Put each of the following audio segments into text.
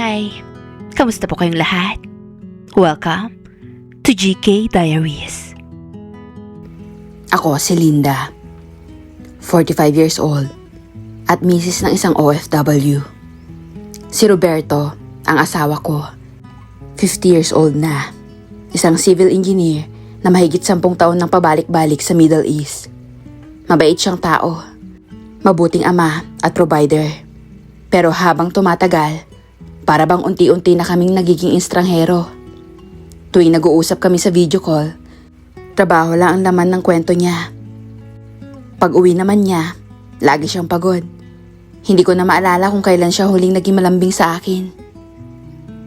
Hi! Kamusta po kayong lahat? Welcome to GK Diaries. Ako si Linda, 45 years old at misis ng isang OFW. Si Roberto, ang asawa ko, 50 years old na, isang civil engineer na mahigit 10 taon nang pabalik-balik sa Middle East. Mabait siyang tao, mabuting ama at provider. Pero habang tumatagal, para bang unti-unti na kaming nagiging estranghero. Tuwing nag-uusap kami sa video call, trabaho lang ang laman ng kwento niya. Pag uwi naman niya, lagi siyang pagod. Hindi ko na maalala kung kailan siya huling naging malambing sa akin.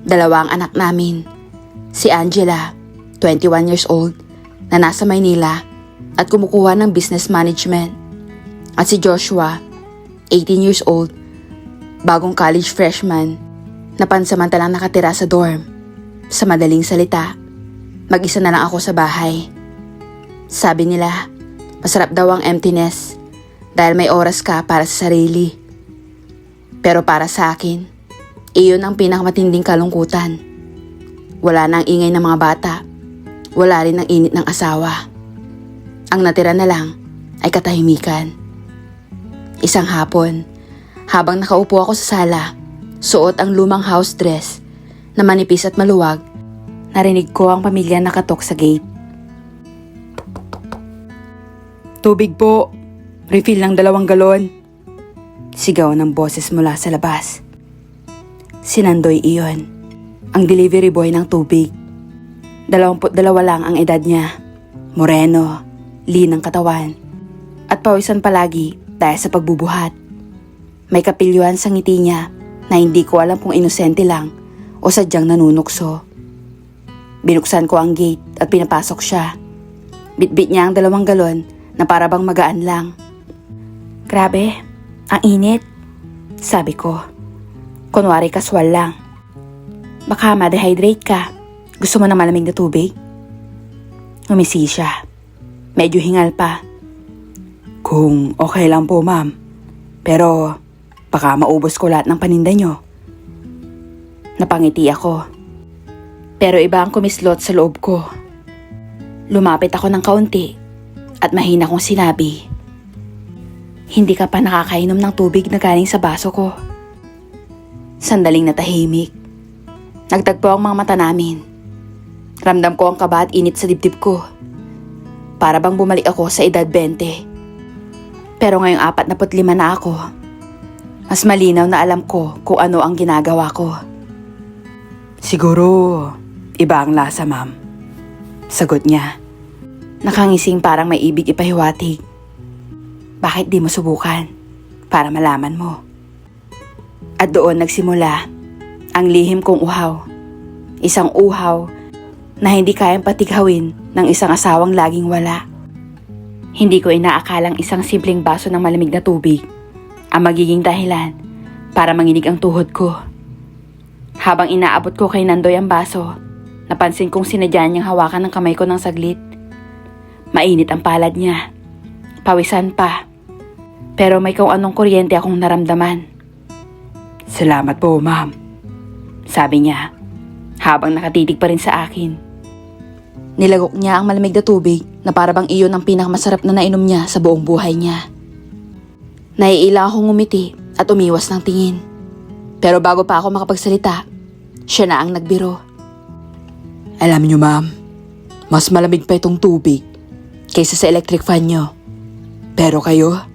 Dalawa ang anak namin. Si Angela, 21 years old, na nasa Maynila at kumukuha ng business management. At si Joshua, 18 years old, bagong college freshman, na pansamantalang nakatira sa dorm. Sa madaling salita, mag-isa na lang ako sa bahay. Sabi nila, masarap daw ang emptiness dahil may oras ka para sa sarili. Pero para sa akin, iyon ang pinakamatinding kalungkutan. Wala nang ingay ng mga bata, wala rin ang init ng asawa. Ang natira na lang ay katahimikan. Isang hapon, habang nakaupo ako sa sala, suot ang lumang house dress na manipis at maluwag, narinig ko ang pamilya nakatok sa gate. "Tubig po, refill ng 2 galon." Sigaw ng boses mula sa labas. Si Nandoy iyon, ang delivery boy ng tubig. 22 lang ang edad niya, moreno, lean ang katawan, at pawisan palagi dahil sa pagbubuhat. May kapilyuhan sa ngiti niya na hindi ko alam kung inosente lang o sadyang nanunukso. Binuksan ko ang gate at pinapasok siya. Bitbit niya ang 2 galon na para bang magaan lang. "Grabe, ang init," sabi ko. Kunwari kaswal lang. "Baka ma-dehydrate ka. Gusto mo ng malamig na tubig?" Ngumisi siya. Medyo hingal pa. "Kung okay lang po, ma'am. Pero baka maubos ko lahat ng paninda nyo." Napangiti ako. Pero iba ang kumislot sa loob ko. Lumapit ako ng kaunti at mahina kong sinabi, "Hindi ka pa nakakainom ng tubig na galing sa baso ko." Sandaling natahimik. Nagtagpo ang mga mata namin. Ramdam ko ang kaba at init sa dibdib ko. Para bang bumalik ako sa edad 20. Pero ngayong 45 na ako, mas malinaw na alam ko kung ano ang ginagawa ko. "Siguro, iba ang lasa, ma'am," sagot niya. Nakangising parang may ibig ipahiwatig. "Bakit di mo subukan? Para malaman mo." At doon nagsimula ang lihim kong uhaw. Isang uhaw na hindi kayang patighawin ng isang asawang laging wala. Hindi ko inaakalang isang simpleng baso ng malamig na tubig ang magiging dahilan para manginig ang tuhod ko. Habang inaabot ko kay Nandoy ang baso, napansin kong sinadya niyang hawakan ng kamay ko ng saglit. Mainit ang palad niya. Pawisan pa. Pero may kung anong kuryente akong naramdaman. "Salamat po, ma'am," sabi niya, habang nakatitig pa rin sa akin. Nilagok niya ang malamig na tubig na para bang iyon ang pinakamasarap na nainom niya sa buong buhay niya. Naiilang akong ngumiti at umiwas ng tingin. Pero bago pa ako makapagsalita, siya na ang nagbiro. "Alam niyo, ma'am, mas malamig pa itong tubig kaysa sa electric fan niyo. Pero kayo,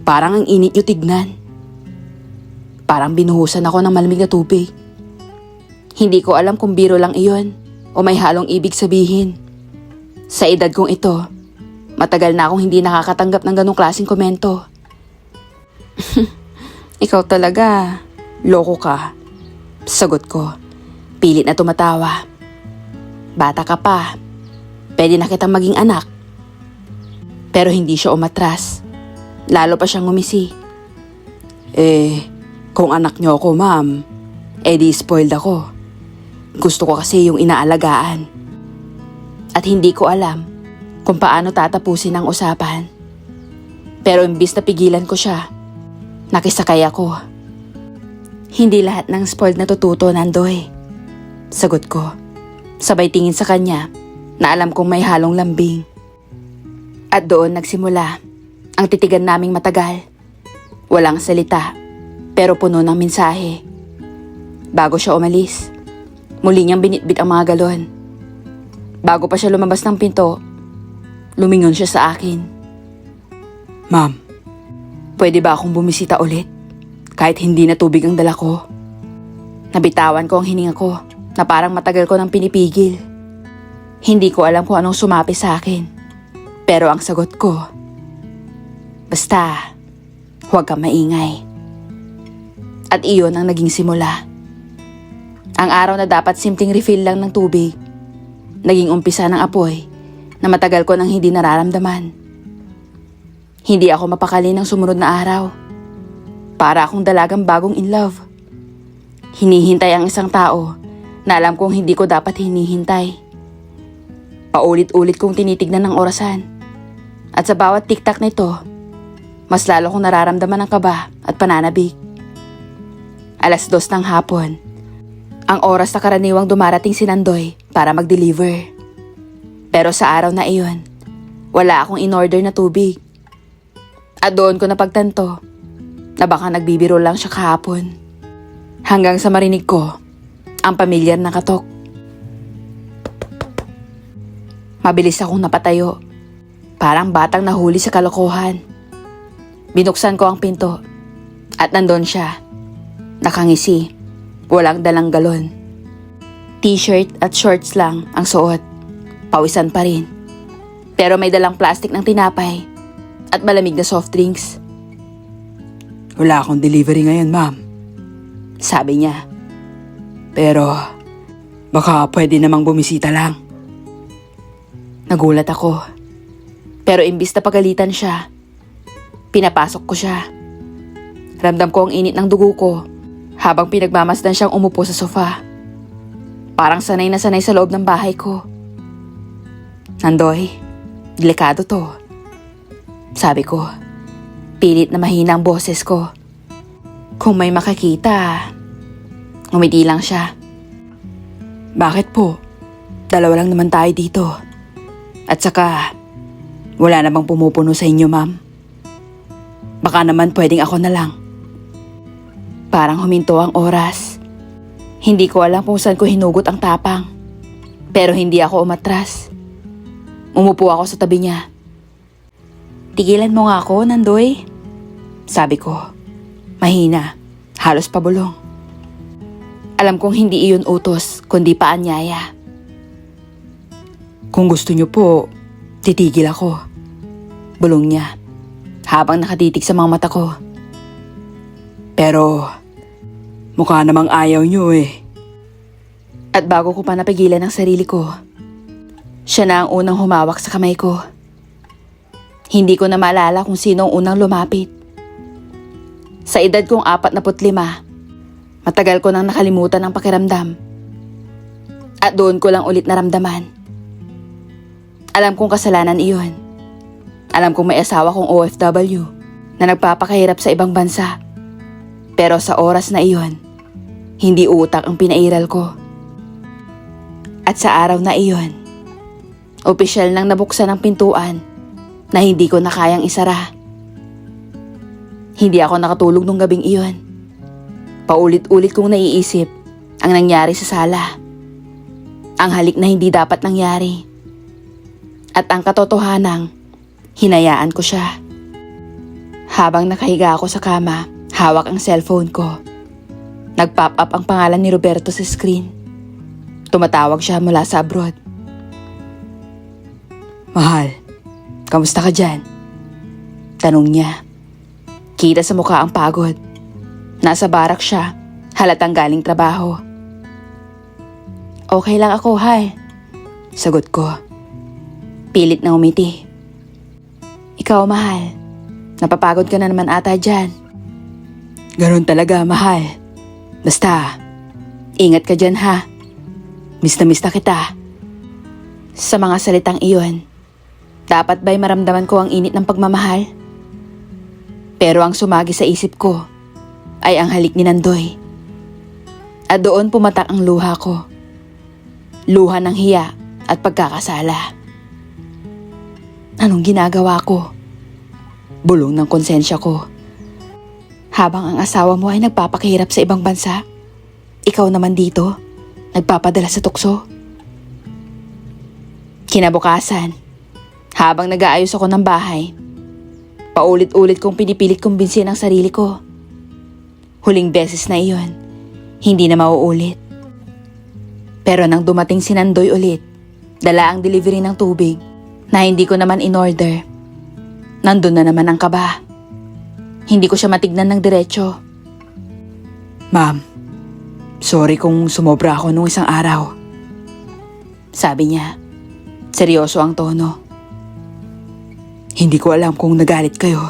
parang ang init niyo tignan." Parang binuhusan ako ng malamig na tubig. Hindi ko alam kung biro lang iyon o may halong ibig sabihin. Sa edad kong ito, matagal na akong hindi nakakatanggap ng ganong klaseng komento. "Ikaw talaga, loko ka," sagot ko. Pilit na tumatawa. "Bata ka pa, pwede na kitang maging anak." Pero hindi siya umatras. Lalo pa siyang ngumisi. Kung anak niyo ako, ma'am, di spoiled ako. Gusto ko kasi yung inaalagaan." At hindi ko alam kung paano tatapusin ang usapan. Pero imbis na pigilan ko siya, nakisakay ako. Hindi lahat ng spoiled natututo, Nandoy. Sagot ko. Sabay tingin sa kanya na alam kong may halong lambing. At doon nagsimula ang titigan naming matagal. Walang salita, pero puno ng mensahe. Bago siya umalis, muli niyang binitbit ang mga galon. Bago pa siya lumabas ng pinto, lumingon siya sa akin. Ma'am, pwede ba akong bumisita ulit? Kahit hindi na tubig ang dala ko. Nabitawan ko ang hininga ko na parang matagal ko nang pinipigil. Hindi ko alam kung anong sumapi sa akin. Pero ang sagot ko, basta, huwag kang maingay. At iyon ang naging simula. Ang araw na dapat simpleng refill lang ng tubig, naging umpisa ng apoy na matagal ko nang hindi nararamdaman. Hindi ako mapakali ng sumunod na araw. Para akong dalagang bagong in love. Hinihintay ang isang tao na alam kong hindi ko dapat hinihintay. Paulit-ulit kong tinitignan ng orasan. At sa bawat tiktak nito, mas lalo kong nararamdaman ang kaba at pananabik. 2:00 ng hapon. Ang oras na karaniwang dumarating si Nandoy para mag-deliver. Pero sa araw na iyon, wala akong in-order na tubig. At doon ko napagtanto na baka nagbibiro lang siya kahapon. Hanggang sa marinig ko ang pamilyar na katok. Mabilis akong napatayo. Parang batang nahuli sa kalokohan. Binuksan ko ang pinto at nandun siya. Nakangisi, walang dalang galon. T-shirt at shorts lang ang suot. Pawisan pa rin. Pero may dalang plastic ng tinapay at malamig na soft drinks. Wala akong delivery ngayon, ma'am. Sabi niya. Pero, baka pwede namang bumisita lang. Nagulat ako. Pero imbis na pagalitan siya, pinapasok ko siya. Ramdam ko ang init ng dugo ko habang pinagmamasdan siyang umupo sa sofa. Parang sanay na sanay sa loob ng bahay ko. Nandoy, delikado to. Sabi ko. Pilit na mahina ang boses ko. Kung may makakita, ngumiti lang siya. Bakit po? 2 lang naman tayo dito. At saka, wala namang pumupuno sa inyo, ma'am. Baka naman pwedeng ako na lang. Parang huminto ang oras. Hindi ko alam kung saan ko hinugot ang tapang. Pero hindi ako umatras. Umupo ako sa tabi niya. Tigilan mo nga ako, Nandoy. Sabi ko, mahina, halos pabulong. Alam kong hindi iyon utos, kundi paanyaya. Kung gusto niyo po, titigil ako. Bulong niya, habang nakatitig sa mga mata ko. Pero, mukha namang ayaw niyo eh. At bago ko pa napigilan ang sarili ko, siya na ang unang humawak sa kamay ko. Hindi ko na maalala kung sino ang unang lumapit. Sa edad kong 45, matagal ko nang nakalimutan ang pakiramdam. At doon ko lang ulit naramdaman. Alam kong kasalanan iyon. Alam kong may asawa kong OFW na nagpapakahirap sa ibang bansa. Pero sa oras na iyon, hindi utak ang pinairal ko. At sa araw na iyon, opisyal nang nabuksan ang pintuan na hindi ko na kayang isara. Hindi ako nakatulog nung gabing iyon. Paulit-ulit kong naiisip ang nangyari sa sala. Ang halik na hindi dapat nangyari. At ang katotohanang, hinayaan ko siya. Habang nakahiga ako sa kama, hawak ang cellphone ko. Nag-pop up ang pangalan ni Roberto sa screen. Tumatawag siya mula sa abroad. Mahal, kamusta ka dyan? Tanong niya. Kita sa mukha ang pagod. Nasa barak siya, halatang galing trabaho. Okay lang ako, hi. Sagot ko. Pilit na umiti. Ikaw, mahal. Napapagod ka na naman ata dyan. Ganon talaga, mahal. Basta, ingat ka dyan ha. Miss na kita. Sa mga salitang iyon, dapat ba'y maramdaman ko ang init ng pagmamahal? Pero ang sumagi sa isip ko ay ang halik ni Nandoy At doon pumatak ang luha ko. Luha ng hiya at pagkakasala. Anong ginagawa ko? Bulong ng konsensya ko. Habang ang asawa mo ay nagpapakahirap sa ibang bansa, ikaw naman dito, nagpapadala sa tukso. Kinabukasan, habang nag-aayos ako ng bahay, paulit-ulit kong pinipilit kumbinsin ang sarili ko. Huling beses na iyon, hindi na mauulit. Pero nang dumating si Nandoy ulit, dala ang delivery ng tubig na hindi ko naman in-order. Nandun na naman ang kaba. Hindi ko siya matignan ng diretsyo. Ma'am, sorry kung sumobra ako nung isang araw. Sabi niya, seryoso ang tono. Hindi ko alam kung nagalit kayo.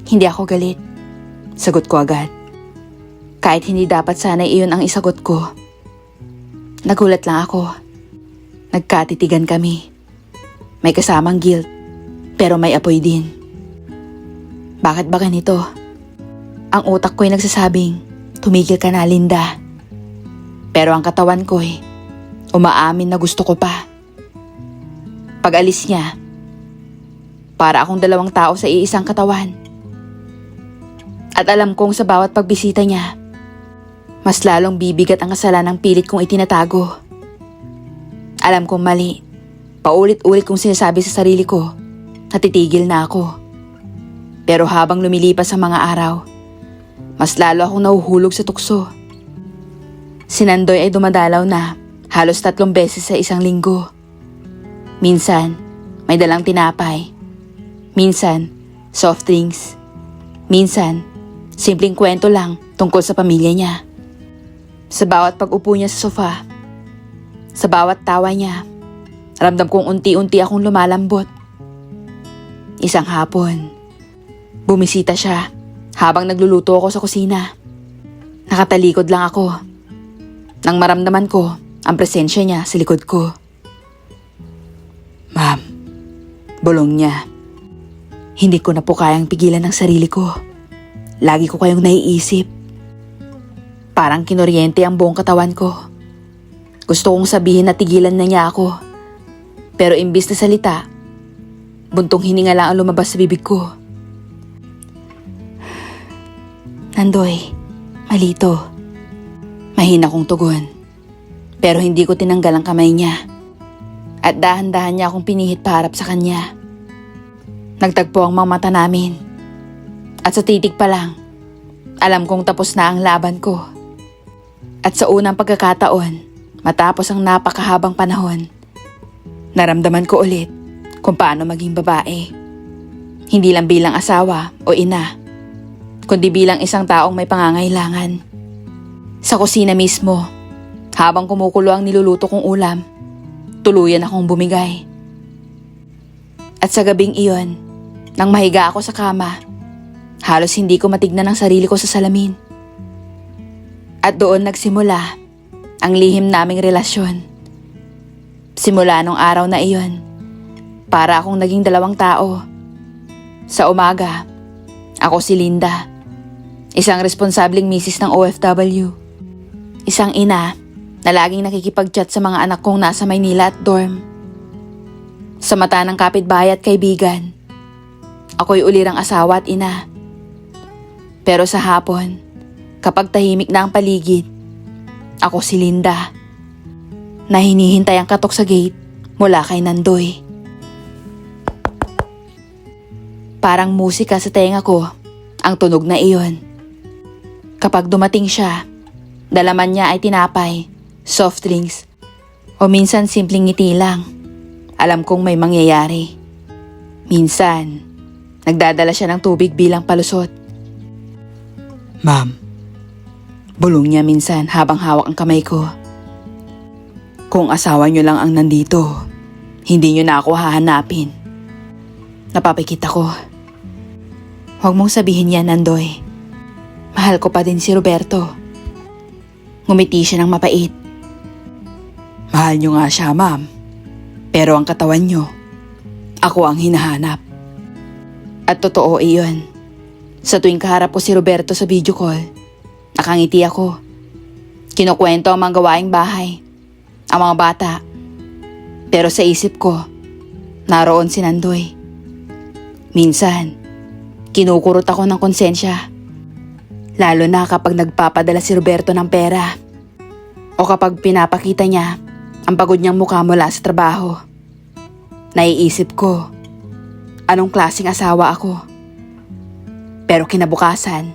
Hindi ako galit. Sagot ko agad. Kahit hindi dapat sana iyon ang isagot ko. Nagulat lang ako. Nagkatitigan kami. May kasamang guilt, pero may apoy din. Bakit ba ganito? Ang utak ko'y nagsasabing, tumigil ka na, Linda. Pero ang katawan ko'y umaamin na gusto ko pa. Pag alis niya, para akong dalawang tao sa iisang katawan. At alam kong sa bawat pagbisita niya, mas lalong bibigat ang kasalanang pilit kong itinatago. Alam kong mali. Paulit-ulit kong sinasabi sa sarili ko na titigil na ako. Pero habang lumilipas ang mga araw, mas lalo akong nahuhulog sa tukso. Si Nandoy ay dumadalaw na halos 3 beses sa isang linggo. Minsan, may dalang tinapay. Minsan, soft drinks. Minsan, simpleng kwento lang tungkol sa pamilya niya. Sa bawat pag-upo niya sa sofa, sa bawat tawa niya, ramdam kong unti-unti akong lumalambot. Isang hapon, bumisita siya habang nagluluto ako sa kusina. Nakatalikod lang ako nang maramdaman ko ang presensya niya sa likod ko. Ma'am, bulong niya. Hindi ko na po kayang pigilan ng sarili ko. Lagi ko kayong naiisip. Parang kinoryente ang buong katawan ko. Gusto kong sabihin na tigilan na niya ako. Pero imbis na salita, buntong hininga lang ang lumabas sa bibig ko. Nandoy, malito. Mahina kong tugon. Pero hindi ko tinanggal ang kamay niya. At dahan-dahan niya akong pinihit paharap sa kanya. Nagtagpo ang mga mata namin. At sa titig pa lang, alam kong tapos na ang laban ko. At sa unang pagkakataon, matapos ang napakahabang panahon, naramdaman ko ulit kung paano maging babae. Hindi lang bilang asawa o ina, kundi bilang isang taong may pangangailangan. Sa kusina mismo, habang kumukulo ang niluluto kong ulam, tuluyan akong bumigay. At sa gabing iyon, nang mahiga ako sa kama, halos hindi ko matignan ang sarili ko sa salamin. At doon nagsimula ang lihim naming relasyon. Simula nung araw na iyon, para akong naging 2 tao. Sa umaga, ako si Linda, isang responsableng misis ng OFW. Isang ina na laging nakikipag-chat sa mga anak kong nasa Maynila at dorm. Sa mata ng kapitbahay at kaibigan, ako'y ulirang asawa at ina. Pero sa hapon, kapag tahimik na ang paligid, ako si Linda, na hinihintay ang katok sa gate mula kay Nandoy. Parang musika sa tenga ko ang tunog na iyon. Kapag dumating siya, dalaman niya ay tinapay, soft drinks, o minsan simpleng ngiti lang. Alam kong may mangyayari. Minsan, nagdadala siya ng tubig bilang palusot. Ma'am, bulong niya minsan habang hawak ang kamay ko. Kung asawa niyo lang ang nandito, hindi niyo na ako hahanapin. Napapikit ako. Huwag mong sabihin yan, Nandoy. Mahal ko pa din si Roberto. Ngumiti siya ng mapait. Mahal niyo nga siya, ma'am. Pero ang katawan niyo, ako ang hinahanap. At totoo iyon. Sa tuwing kaharap ko si Roberto sa video call, nakangiti ako Kinukwento ang mga gawaing bahay, ang mga bata. Pero sa isip ko, naroon si Nandoy. Minsan, kinukurot ako ng konsensya. Lalo na kapag nagpapadala si Roberto ng pera. O kapag pinapakita niya ang pagod niyang mukha mula sa trabaho. Naiisip ko, anong klaseng asawa ako? Pero kinabukasan,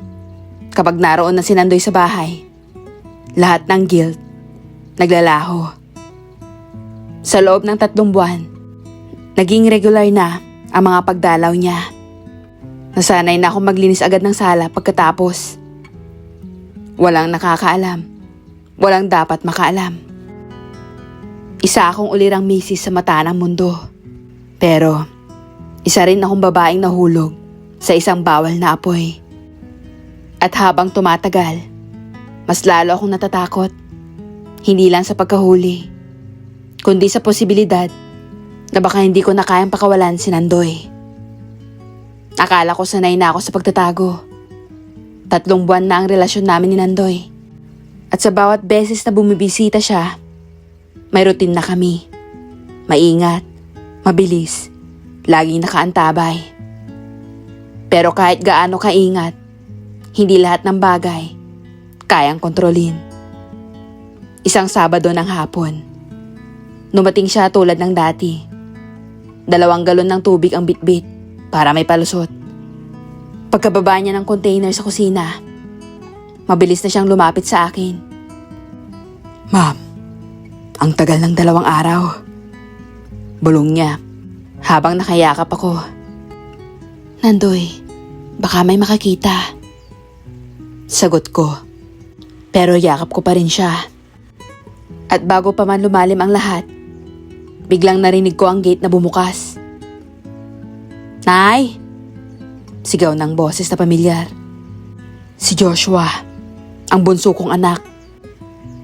kapag naroon na si Nandoy sa bahay, lahat ng guilt naglalaho. Sa loob ng 3 buwan, naging regular na ang mga pagdalaw niya. Nasanay na akong maglinis agad ng sala pagkatapos. Walang nakakaalam, walang dapat makaalam. Isa akong ulirang misis sa mata ng mundo. Pero isa rin akong babaeng nahulog sa isang bawal na apoy. At habang tumatagal, mas lalo akong natatakot. Hindi lang sa pagkahuli, kundi sa posibilidad na baka hindi ko na kayang pakawalan si Nandoy. Akala ko sanay na ako sa pagtatago. 3 buwan na ang relasyon namin ni Nandoy. At sa bawat beses na bumibisita siya, may routine na kami. Maingat, mabilis, laging nakaantabay. Pero kahit gaano kaingat, hindi lahat ng bagay kayang kontrolin. Isang Sabado ng hapon, numating siya tulad ng dati. 2 galon ng tubig ang bitbit para may palusot. Pagkababa niya ng container sa kusina, mabilis na siyang lumapit sa akin. "Ma'am, ang tagal ng 2 araw." Bulong niya habang nakayakap ako. "Nandoy, baka may makakita." Sagot ko, pero yakap ko pa rin siya. At bago pa man lumalim ang lahat, biglang narinig ko ang gate na bumukas. "Nay!" Sigaw ng boses na pamilyar. Si Joshua, ang bunso kong anak.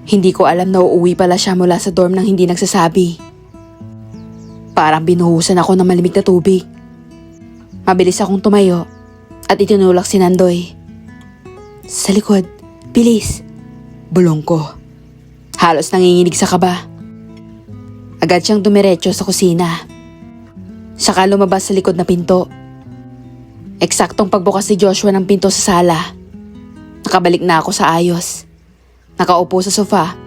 Hindi ko alam na uuwi pala siya mula sa dorm nang hindi nagsasabi. Parang binuhusan ako ng malamig na tubig. Mabilis akong tumayo at itinulak si Nandoy. "Sa likod, bilis!" Bulong ko. Halos nanginginig sa kaba. Agad siyang dumiretso sa kusina. Saka lumabas sa likod na pinto. Eksaktong pagbukas ni Joshua ng pinto sa sala, nakabalik na ako sa ayos. Nakaupo sa sofa,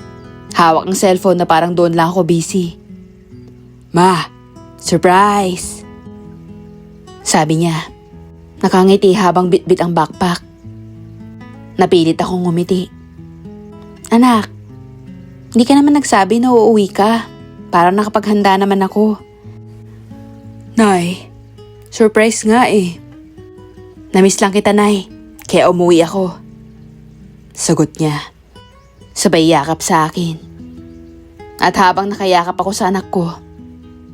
hawak ng cellphone na parang doon lang ako busy. "Ma, surprise!" Sabi niya. Nakangiti habang bitbit ang backpack. Napilit akong ngumiti. "Anak, hindi ka naman nagsabi na uuwi ka. Parang nakapaghanda naman ako." "Nay, surprise nga eh. Namiss lang kita, Nay, kaya umuwi ako." Sagot niya. Sabay yakap sa akin. At habang nakayakap ako sa anak ko,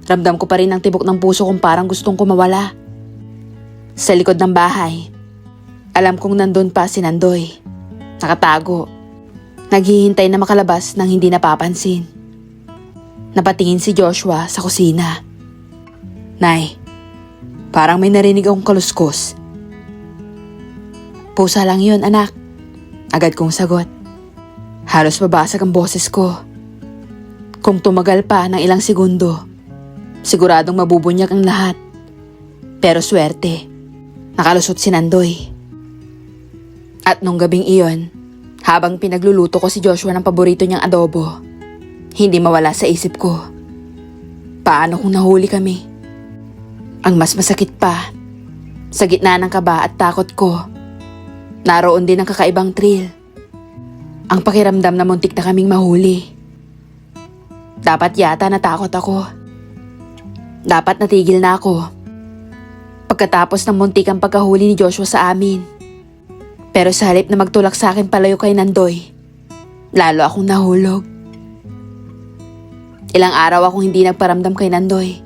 ramdam ko pa rin ang tibok ng puso kong parang gustong kumawala. Sa likod ng bahay, alam kong nandun pa si Nandoy. Nakatago. Naghihintay na makalabas nang hindi napapansin. Napatingin si Joshua sa kusina. "Nay, parang may narinig akong kaluskos." "Pusa lang yun, anak." Agad kong sagot. Halos babasag ang boses ko. Kung tumagal pa ng ilang segundo, siguradong mabubunyak ang lahat. Pero swerte, nakalusot si Nandoy. At nung gabing iyon, habang pinagluluto ko si Joshua ng paborito niyang adobo, hindi mawala sa isip ko, paano kung nahuli kami? Ang mas masakit pa, sa gitna ng kaba at takot ko, naroon din ang kakaibang thrill. Ang pakiramdam na muntik na kaming mahuli. Dapat yata natakot ako. Dapat natigil na ako. Pagkatapos ng muntik ang pagkahuli ni Joshua sa amin. Pero sa halip na magtulak sa akin palayo kay Nandoy, lalo akong nahulog. Ilang araw akong hindi nagparamdam kay Nandoy.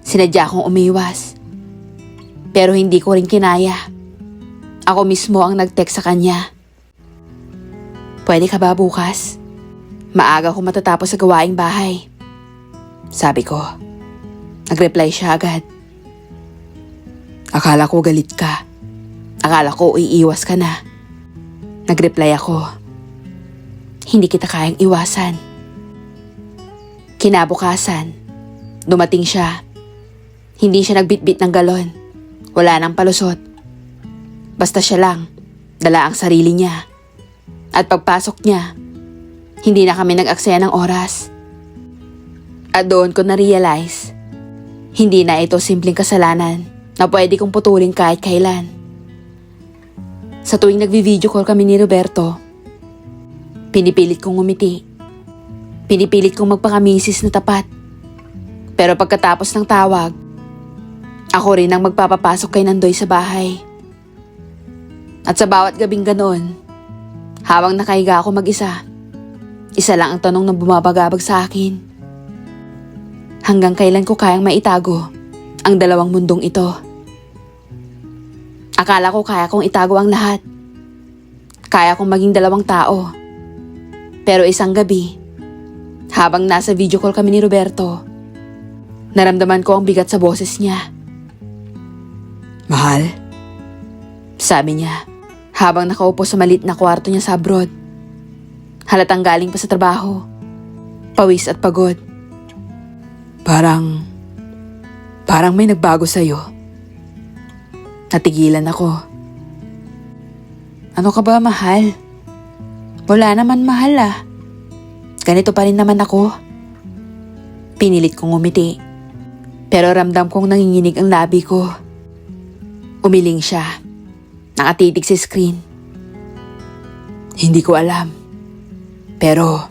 Sinadya akong umiwas. Pero hindi ko rin kinaya. Ako mismo ang nag-text sa kanya. "Pwede ka ba bukas? Maaga ko matatapos sa gawaing bahay." Sabi ko. Nag-reply siya agad. "Akala ko galit ka. Akala ko iiwas ka na." Nag-reply ako. Hindi kita kayang iwasan. Kinabukasan, dumating siya. Hindi siya nagbitbit ng galon. Wala nang palusot. Basta siya lang, dala ang sarili niya. At pagpasok niya, hindi na kami nag-aksaya ng oras. At doon ko na-realize, hindi na ito simpleng kasalanan na pwede kong putulin kahit kailan. Sa tuwing nagvi-video call kami ni Roberto, pinipilit kong ngumiti. Pinipilit kong magpakamisis na tapat. Pero pagkatapos ng tawag, ako rin ang magpapapasok kay Nandoy sa bahay. At sa bawat gabing ganoon, habang nakahiga ako mag-isa, isa lang ang tanong na bumabagabag sa akin. Hanggang kailan ko kayang maitago ang dalawang mundong ito? Akala ko kaya kong itago ang lahat. Kaya kong maging dalawang tao. Pero isang gabi, habang nasa video call kami ni Roberto, naramdaman ko ang bigat sa boses niya. Mahal? Sabi niya, habang nakaupo sa maliit na kwarto niya sa abroad. Halatang galing pa sa trabaho. Pawis at pagod. Parang may nagbago sa'yo. Natigilan ako. Ano ka ba, mahal? Wala naman, mahal ah. Ganito pa rin naman ako. Pinilit kong umiti. Pero ramdam kong nanginginig ang labi ko. Umiling siya. Nakatitig sa screen. Hindi ko alam. Pero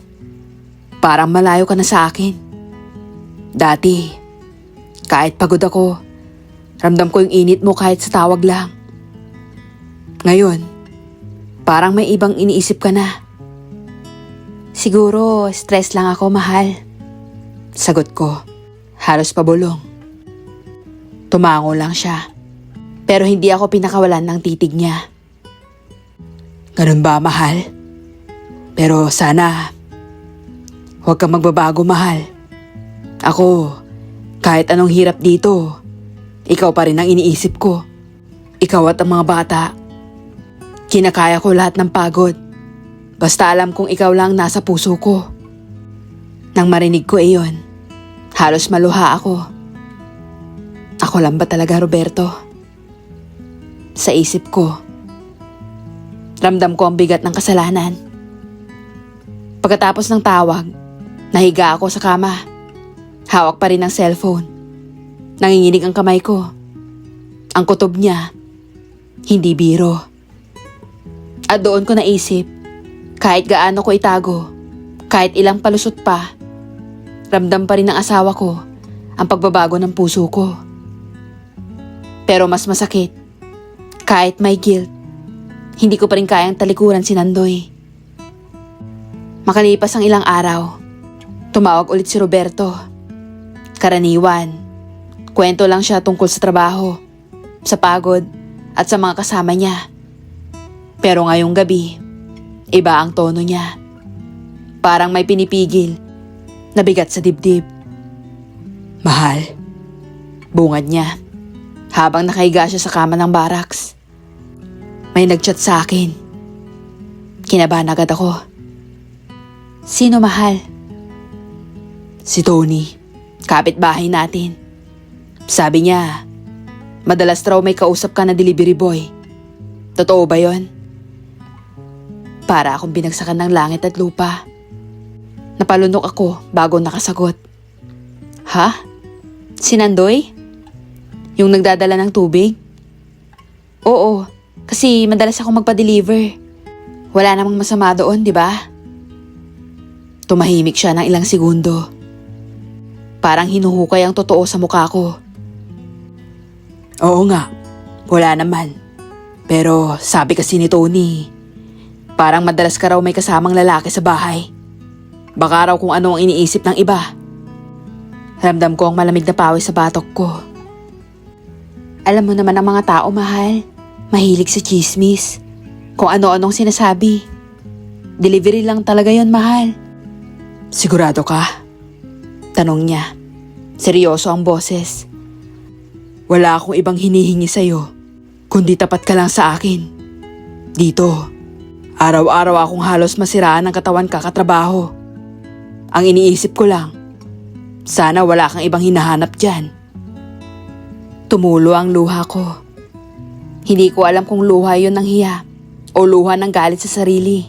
parang malayo ka na sa akin. Dati, kahit pagod ako, ramdam ko yung init mo kahit sa tawag lang. Ngayon, parang may ibang iniisip ka na. Siguro, stress lang ako, mahal. Sagot ko, halos pabulong. Tumango lang siya. Pero hindi ako pinakawalan ng titig niya. Ganun ba, mahal? Pero sana, huwag kang magbabago, mahal. Ako, kahit anong hirap dito, ikaw pa rin ang iniisip ko. Ikaw at ang mga bata. Kinakaya ko lahat ng pagod. Basta alam kong ikaw lang nasa puso ko. Nang marinig ko iyon, halos maluha ako. Ako lang ba talaga, Roberto? Sa isip ko, ramdam ko ang bigat ng kasalanan. Pagkatapos ng tawag, nahiga ako sa kama. Hawak pa rin ang cellphone. Nanginginig ang kamay ko. Ang kutob niya, hindi biro. At doon ko naisip, kahit gaano ko itago, kahit ilang palusot pa, ramdam pa rin ng asawa ko ang pagbabago ng puso ko. Pero mas masakit, kahit may guilt, hindi ko pa rin kayang talikuran si Nandoy. Makalipas ang ilang araw, tumawag ulit si Roberto. Karaniwan, kwento lang siya tungkol sa trabaho, sa pagod, at sa mga kasama niya. Pero ngayong gabi, iba ang tono niya. Parang may pinipigil na bigat sa dibdib. Mahal, Bungad niya, habang nakahiga siya sa kama ng barracks. May nagchat sa akin. Kinabahan agad ako. Sino, mahal? si Tony. Kapitbahay natin. Sabi niya, madalas raw may kausap ka na delivery boy. Totoo ba yon? Para akong binagsakan ng langit at lupa. Napalunok ako bago nakasagot. Ha? Si Nandoy? Yung nagdadala ng tubig? Oo, kasi madalas ako magpa-deliver. Wala namang masama doon, di ba? Tumahimik siya ng ilang segundo. Parang hinuhukay ang totoo sa mukha ko. Oo nga, wala naman. Pero sabi kasi ni Tony, parang madalas ka raw may kasamang lalaki sa bahay. Baka raw kung ano ang iniisip ng iba. Ramdam ko ang malamig na pawis sa batok ko. Alam mo naman ang mga tao, mahal. Mahilig sa chismis. Kung ano-anong sinasabi. Delivery lang talaga yon, mahal. Sigurado ka? Tanong niya. Seryoso ang boses. Wala akong ibang hinihingi sa'yo, kundi tapat ka lang sa akin. Dito, Araw-araw akong halos masiraan ng katawan kakatrabaho. Ang iniisip ko lang, sana wala kang ibang hinahanap dyan. Tumulo ang luha ko. Hindi ko alam kung luha yun ng hiya o luha ng galit sa sarili.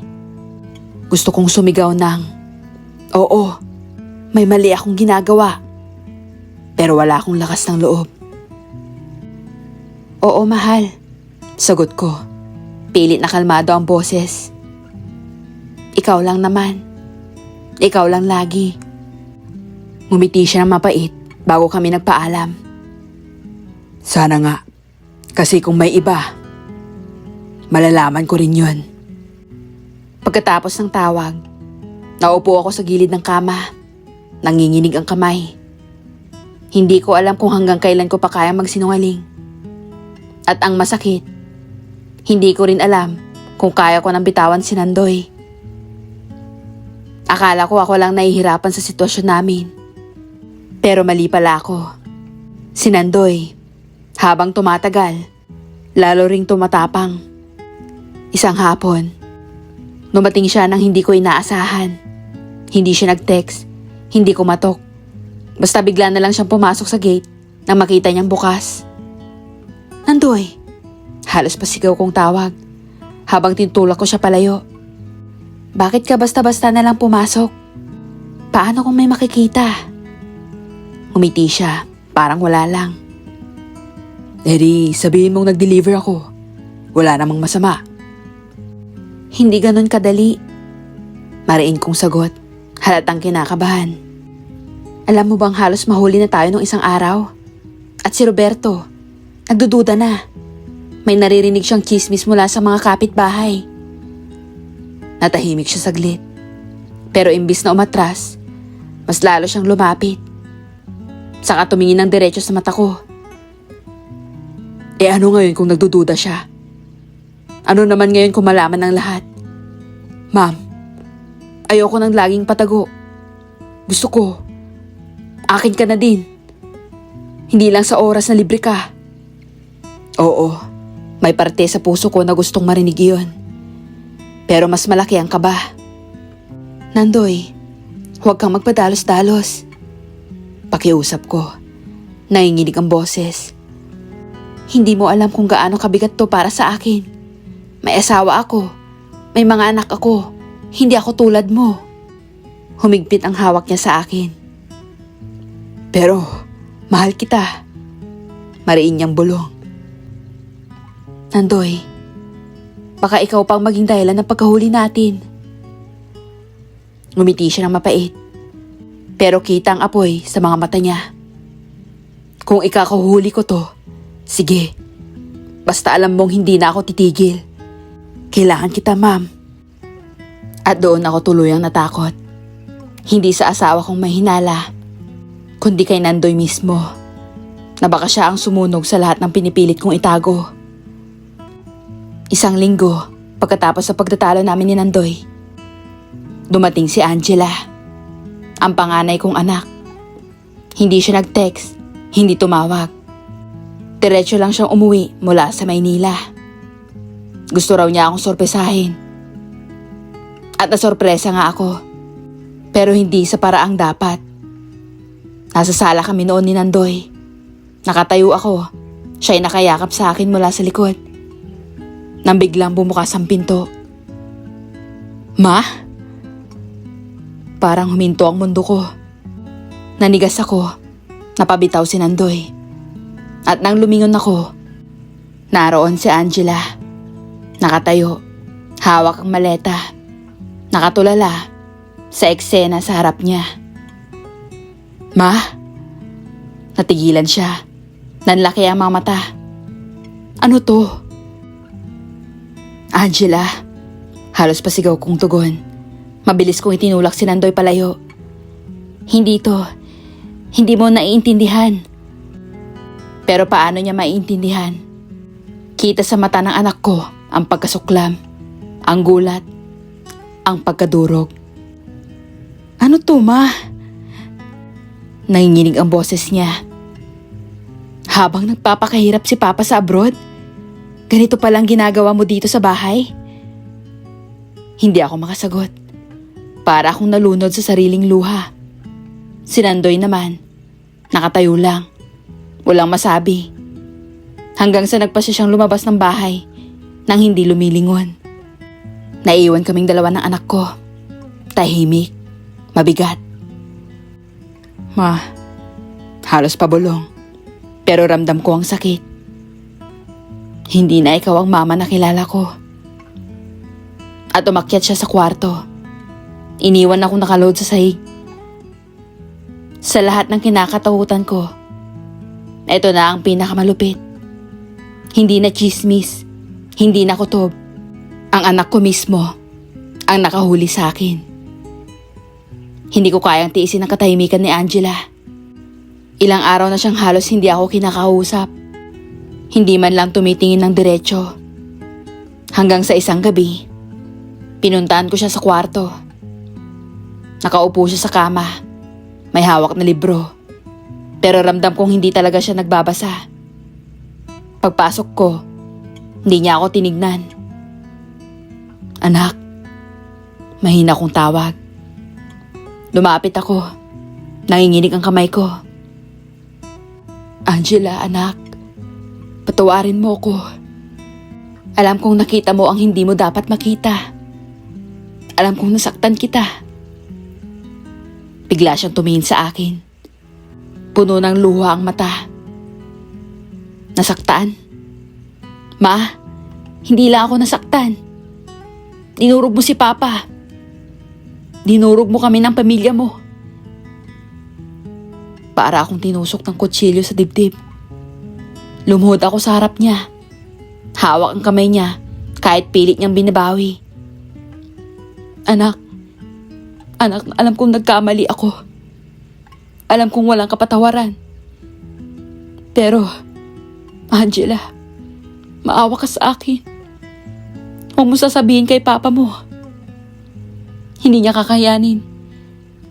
Gusto kong sumigaw ng, oo, may mali akong ginagawa. Pero wala akong lakas ng loob. Oo, mahal. Sagot ko. Pilit na kalmado ang boses. Ikaw lang naman. Ikaw lang lagi. Ngumiti siya ng mapait bago kami nagpaalam. Sana nga. Kasi kung may iba, malalaman ko rin yun. Pagkatapos ng tawag, naupo ako sa gilid ng kama. Nanginginig ang kamay. Hindi ko alam kung hanggang kailan ko pa kaya magsinungaling. At ang masakit, hindi ko rin alam kung kaya ko nang bitawan si Nandoy. Akala ko ako lang nahihirapan sa sitwasyon namin. Pero mali pala ako. Si Nandoy, habang tumatagal, lalo ring tumatapang. Isang hapon, dumating siya nang hindi ko inaasahan. Hindi siya nag-text, hindi kumatok. Basta bigla na lang siyang pumasok sa gate nang makita niyang bukas. Nandoy! Halos pasigaw kong tawag habang tinutulak ko siya palayo. Bakit ka basta-basta na lang pumasok? Paano kung may makikita? Umiti siya, parang wala lang. Sabihin mong nag-deliver ako. Wala namang masama. Hindi ganon kadali. Mariin kong sagot, halatang kinakabahan. Alam mo bang halos mahuli na tayo nung isang araw? At si Roberto, nagdududa na. May naririnig siyang chismis mula sa mga kapitbahay. Natahimik siya saglit. Pero imbis na umatras, mas lalo siyang lumapit. Saka tumingin ng diretso sa mata ko. Ano ngayon kung nagdududa siya? Ano naman ngayon kung malaman ng lahat? Ma'am, ayoko nang laging patago. Gusto ko, akin ka na din. Hindi lang sa oras na libre ka. Oo. May parte sa puso ko na gustong marinig iyon. Pero mas malaki ang kaba. Nandoy, huwag kang magpadalos-dalos. Pakiusap ko. Nanginginig ang boses. Hindi mo alam kung gaano kabigat to para sa akin. May asawa ako. May mga anak ako. Hindi ako tulad mo. Humigpit ang hawak niya sa akin. Pero, mahal kita. Mariin niyang bulong. Nandoy, baka ikaw pang maging dahilan ng pagkahuli natin. Ngumiti siya ng mapait. Pero kita ang apoy sa mga mata niya. Kung ikakahuli ko to, sige. Basta alam mong hindi na ako titigil. Kailangan kita, ma'am. At doon ako tuluyang natakot. Hindi sa asawa kong may hinala, kundi kay Nandoy mismo. Na baka siya ang sumunog sa lahat ng pinipilit kong itago. Isang linggo pagkatapos sa pagtatalo namin ni Nandoy, dumating si Angela, ang panganay kong anak. Hindi siya nag-text, hindi tumawag. Diretso lang siyang umuwi mula sa Maynila. Gusto raw niya akong sorpresahin. At nasorpresa nga ako, pero hindi sa paraang dapat. Nasa sala kami noon ni Nandoy. Nakatayo ako, siya'y nakayakap sa akin mula sa likod. Nang biglang bumukas ang pinto. Ma? Parang huminto ang mundo ko. Nanigas ako. Napabitaw si Nandoy. At nang lumingon ako, naroon si Angela. Nakatayo, hawak ang maleta. Nakatulala sa eksena sa harap niya. Ma? Natigilan siya. Nanlaki ang mga mata. Ano to? Angela, halos pasigaw kong tugon. Mabilis kong itinulak si Nandoy palayo. Hindi mo naiintindihan. Pero paano niya maiintindihan? Kita sa mata ng anak ko ang pagkasuklam, ang gulat, ang pagkadurog. Ano to, ma? Nanginginig ang boses niya. Habang nagpapakahirap si Papa sa abroad, ganito palang ginagawa mo dito sa bahay? Hindi ako makasagot. Para akong nalunod sa sariling luha. Si Nandoy naman, nakatayo lang. Walang masabi. Hanggang sa nagpasya siyang lumabas ng bahay nang hindi lumilingon. Naiwan kaming dalawa ng anak ko. Tahimik, mabigat. Ma, halos pabulong. Pero ramdam ko ang sakit. Hindi na ikaw ang mama na kilala ko. At umakyat siya sa kwarto. Iniwan akong nakaload sa sahig. Sa lahat ng kinakatakutan ko, ito na ang pinakamalupit. Hindi na chismis, hindi na kutob. Ang anak ko mismo ang nakahuli sa akin. Hindi ko kayang tiisin ang katahimikan ni Angela. Ilang araw na siyang halos hindi ako kinakausap. Hindi man lang tumitingin ng diretso. Hanggang sa isang gabi, pinuntahan ko siya sa kwarto. Nakaupo siya sa kama. May hawak na libro. Pero ramdam kong hindi talaga siya nagbabasa. Pagpasok ko, hindi niya ako tinignan. Anak, mahina kong tawag. Lumapit ako. Nanginginig ang kamay ko. Angela, anak. Patawarin mo ko. Alam kong nakita mo ang hindi mo dapat makita. Alam kong nasaktan kita. Bigla siyang tumingin sa akin. Puno ng luha ang mata. Nasaktan? Ma, hindi lang ako nasaktan. Dinurog mo si Papa. Dinurog mo kami ng pamilya mo. Para akong tinusok ng kutsilyo sa dibdib. Lumuhod ako sa harap niya. Hawak ang kamay niya kahit pilit niyang binabawi. Anak, alam kong nagkamali ako. Alam kong walang kapatawaran. Pero, Angela, maawa ka sa akin. Huwag mo sasabihin kay Papa mo. Hindi niya kakayanin.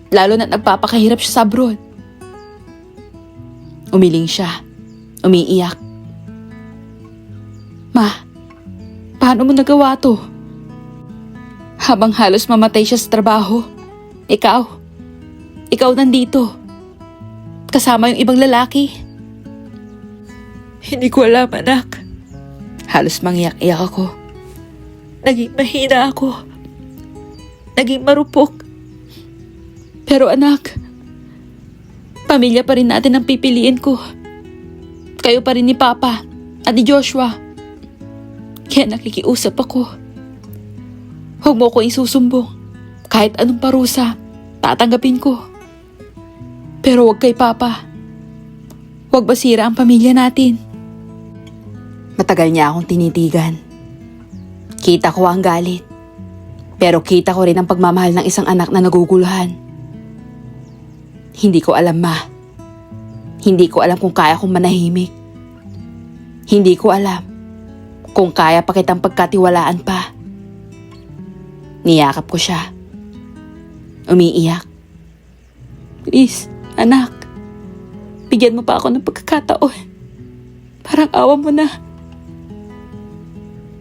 Lalo na nagpapakahirap siya sa abroad. Umiling siya. Umiiyak. Ma, paano mo nagawa to? Habang halos mamatay siya sa trabaho, ikaw nandito. Kasama yung ibang lalaki. Hindi ko alam, anak. Halos mangiyak-iyak ako. Naging mahina ako. Naging marupok. Pero anak, pamilya pa rin natin ang pipiliin ko. Kayo pa rin ni Papa at ni Joshua. Kaya nakikiusap ako. Huwag mo ko isusumbong. Kahit anong parusa, tatanggapin ko. Pero huwag kay Papa. Huwag basira ang pamilya natin. Matagal niya akong tinitigan. Kita ko ang galit. Pero kita ko rin ang pagmamahal ng isang anak na naguguluhan. Hindi ko alam, Ma. Hindi ko alam kung kaya kong manahimik. Hindi ko alam kung kaya pa kitang pagkatiwalaan pa. Niyakap ko siya. Umiiyak. Please, anak. Bigyan mo pa ako ng pagkakataon. Parang awa mo na.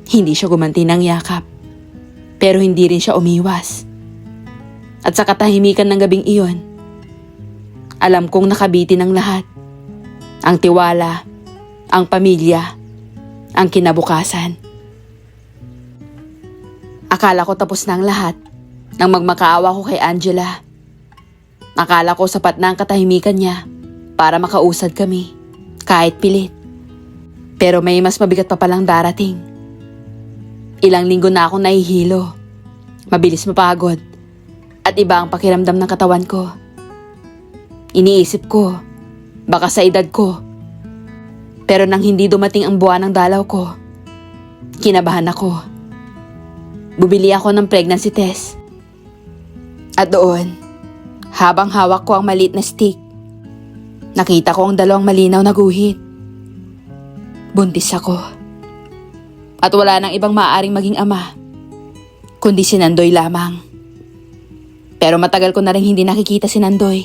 Hindi siya gumanti ng yakap. Pero hindi rin siya umiwas. At sa katahimikan ng gabing iyon, alam kong nakabitin ang lahat. Ang tiwala, ang pamilya, ang kinabukasan. Akala ko tapos na ang lahat nang magmakaawa ko kay Angela. Akala ko sapat na ang katahimikan niya para makausad kami, kahit pilit. Pero may mas mabigat pa palang darating. Ilang linggo na akong nahihilo. Mabilis mapagod. At iba ang pakiramdam ng katawan ko. Iniisip ko, baka sa edad ko. Pero nang hindi dumating ang buwan ng dalaw ko, kinabahan ako. Bumili ako ng pregnancy test. At doon, habang hawak ko ang maliit na stick, nakita ko ang dalawang malinaw na guhit. Buntis ako. At wala nang ibang maaaring maging ama, kundi si Nandoy lamang. Pero matagal ko na rin hindi nakikita si Nandoy.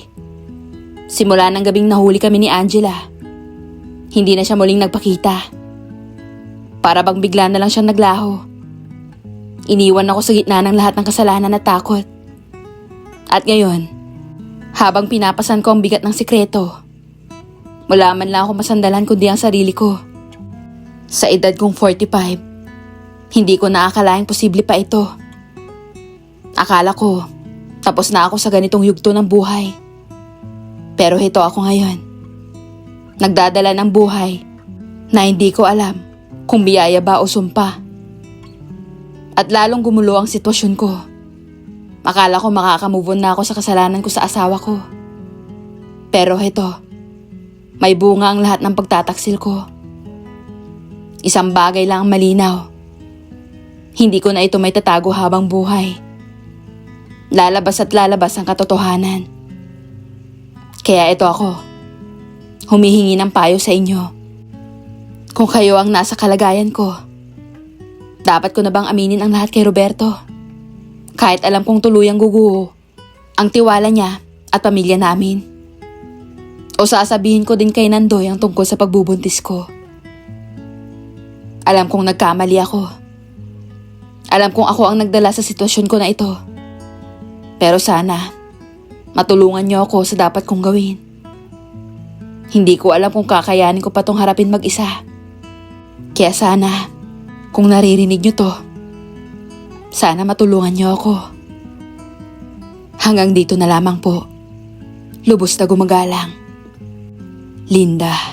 Simula ng gabing nahuli kami ni Angela, hindi na siya muling nagpakita. Para bang bigla na lang siyang naglaho. Iniwan ako sa gitna ng lahat ng kasalanan at takot. At ngayon, habang pinapasan ko ang bigat ng sikreto, wala man lang ako masandalan kundi ang sarili ko. Sa edad kong 45, hindi ko naakalaing posible pa ito. Akala ko, tapos na ako sa ganitong yugto ng buhay. Pero ito ako ngayon. Nagdadala ng buhay na hindi ko alam kung biyaya ba o sumpa. At lalong gumulo ang sitwasyon ko. Akala ko makakamove on na ako sa kasalanan ko sa asawa ko. Pero ito, may bunga ang lahat ng pagtataksil ko. Isang bagay lang ang malinaw. Hindi ko na ito may tatago habang buhay. Lalabas at lalabas ang katotohanan. Kaya ito ako, humihingi ng payo sa inyo. Kung kayo ang nasa kalagayan ko, dapat ko na bang aminin ang lahat kay Roberto? Kahit alam kong tuluyang guguho ang tiwala niya at pamilya namin. O sasabihin ko din kay Nandoy ang tungkol sa pagbubuntis ko. Alam kong nagkamali ako. Alam kong ako ang nagdala sa sitwasyon ko na ito. Pero sana, matulungan niyo ako sa dapat kong gawin. Hindi ko alam kung kakayanin ko pa tong harapin mag-isa. Kaya sana, kung naririnig niyo to, sana matulungan niyo ako. Hanggang dito na lamang po. Lubos na gumagalang. Linda.